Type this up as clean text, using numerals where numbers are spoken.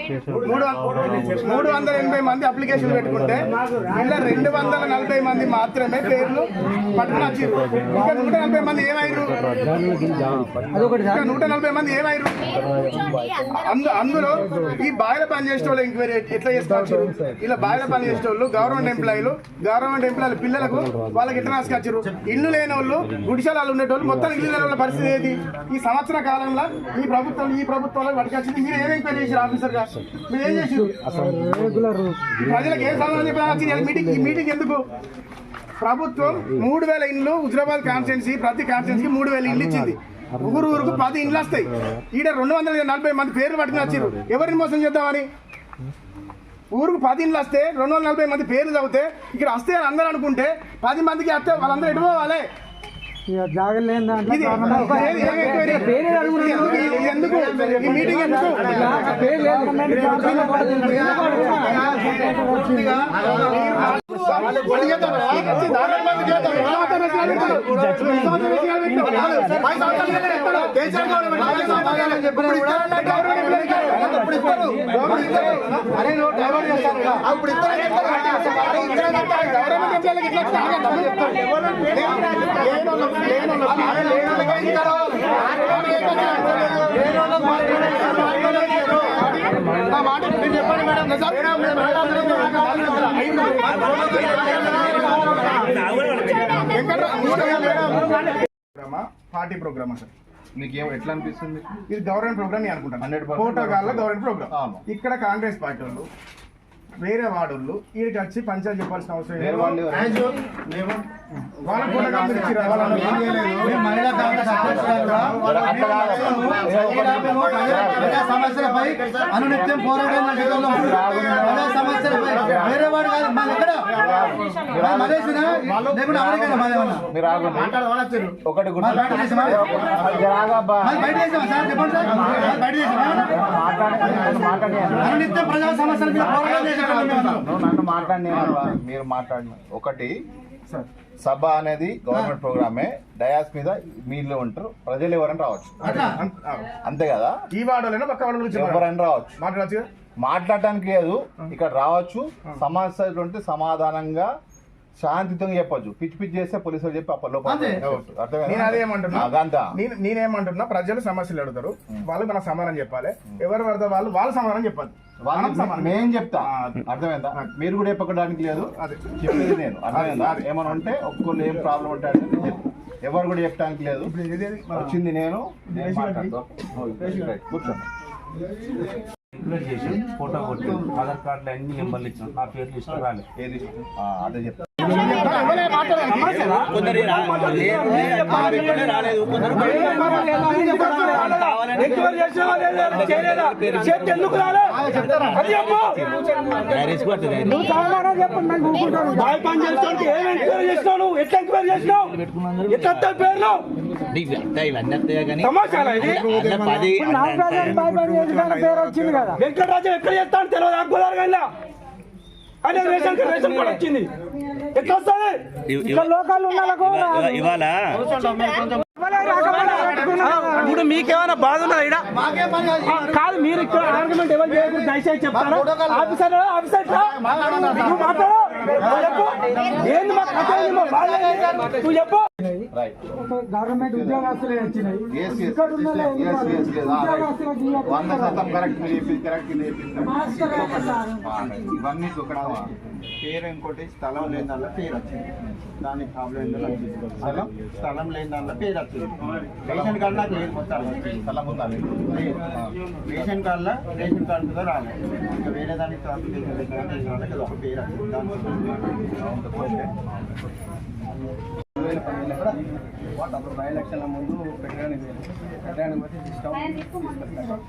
380 మంది అప్లికేషన్ పెట్టుకుంటే ఇలా 240 మంది మాత్రమే పేర్లు పట్టుకుని వచ్చారు. ఇంకా 140 మంది ఏమైరు? 140 మంది ఏమైరు? అందులో ఈ బాయిల పని చేసే వాళ్ళు ఎంక్వైరీ ఎట్లా చేసుకోవచ్చు? ఇలా బాయిల పని చేసే వాళ్ళు గవర్నమెంట్ ఎంప్లాయీలు పిల్లలకు వాళ్ళకి ఎట్లా రాసుకొచ్చారు? ఇల్లు లేని వాళ్ళు గుడిశాలలో ఉండేటోళ్ళు మొత్తం ఇల్లు లేని వాళ్ళ పరిస్థితి ఏది? ఈ సంవత్సర కాలంలో ఈ ప్రభుత్వంలో పట్టుకొచ్చింది మీరు ఏం ఎంక్వైరీ చేశారు? ఆఫీసర్ గా మీరు ఏం చేశారు? ప్రజలకు ఏం సమాధానం చెప్పాలి? ఈ మీటింగ్ ఎందుకు? ప్రభుత్వం 3000 ఇండ్లు హుజరాబాద్ కాన్స్టిట్యున్సీ ప్రతి కాన్స్టిట్యున్సీకి 3000 ఇండ్లు ఇచ్చింది. ఊరుకు 10 ఇండ్లు వస్తాయి. ఈడ 240 మంది పేర్లు పట్టుకుని వచ్చారు. ఎవరిని మోసం చేద్దామని? ఊరుకు 10 ఇండ్లు వస్తే 240 మంది పేర్లు చదివితే ఇక్కడ వస్తే అని అందరూ అనుకుంటే 10 మందికి వస్తే వాళ్ళందరూ ఎటు పోవాలి? ఎందుకు ఈ మీటింగ్ ఎందుకు? పార్టీ ప్రోగ్రామ్ సార్ మీకు ఎట్లా అనిపిస్తుంది? ఇది గవర్నమెంట్ ప్రోగ్రామ్ నేను అనుకుంటాను. కోటగాళ్ళ గవర్నమెంట్ ప్రోగ్రామ్. ఇక్కడ కాంగ్రెస్ పార్టీ వాళ్ళు వేరే వార్డులు వీడికి వచ్చి పంచాయతీ చెప్పాల్సిన అవసరం లేదు. సమస్యలపై అనునిత్యం పోరాటం వేరే వాడు కాదు ఒకటి అనునిత్యం ప్రజా సమస్యల మీద నన్ను మాట్లాడిన మీరు మాట్లాడిన ఒకటి సభ అనేది గవర్నమెంట్ ప్రోగ్రామే. డయాస్ మీద మీలో ఉంటారు, ప్రజలు ఎవరైనా రావచ్చు, అంతే కదా? ఈ వాడోలైనా పక్క వాడు ఎవరైనా రావచ్చు, మాట్లాడటానికి లేదు. ఇక్కడ రావచ్చు, సమస్య సమాధానంగా శాంతియుతంగా చెప్పచ్చు. పిచ్చి పిచ్చి చేస్తే పోలీసులు చెప్పి నేనేమంటున్నా, ప్రజలు సమస్యలు అడుగుతారు, వాళ్ళు మన సమాధానం చెప్పాలి. ఎవరు పడితే వాళ్ళు సమాధానం చెప్పాలి. నేను చెప్తా, అర్థమైందా? మీరు కూడా చెప్పడానికి లేదు, అది చెప్పేది నేను. అర్థమైందా? ఏమన్నా ఉంటే ఒక్కొక్కరు ఏం ప్రాబ్లం ఉంటే అంటే ఎవరు కూడా చెప్పడానికి లేదు. వచ్చింది నేను కూర్చోండి. ఫోటో కొట్టి ఆధార్ కార్డులు అన్ని నెంబర్లు ఇచ్చాం, నా పేర్లు ఇష్టం రాలేదు. ఏది అదే చెప్తా. వెంకటరాజు ఎక్కడ చేస్తాను తెలియదు. గోదావరి అదే రేషన్ కూడా వచ్చింది. ఎట్లా వస్తుంది? లోకల్ ఇవాళ ఇప్పుడు మీకేమైనా బాధ ఉన్నదా? ఇక్కడ కాదు, మీరు ఇక్కడ ఆర్గ్యుమెంట్ ఎవరు చేయకూడదు, దయచేసి చెప్తాను. ఆఫీసర్ ఏంది మా కథ? నువ్వు చెప్పు. గవర్నమెంట్ ఉద్యోగస్తులే వచ్చినాయి. ఇవన్నీ పేరు ఇంకోటి స్థలం లేని దానిలో పేరు వచ్చింది. దానికి ప్రాబ్లం స్థలం లేని దానిలో పేరు వచ్చింది. రేషన్ కార్డు నాకు లేదు, మొత్తం స్థలం ఉండాలి. రేషన్ కార్డులో రేషన్ కార్డు కూడా రాలేదు. ఇంకా వేరే దానికి ఒక పేరు వచ్చింది. అప్పుడు 5 లక్షల ముందు పెట్టడానికి బట్టి సిస్టమ్ తీసుకొస్తాం.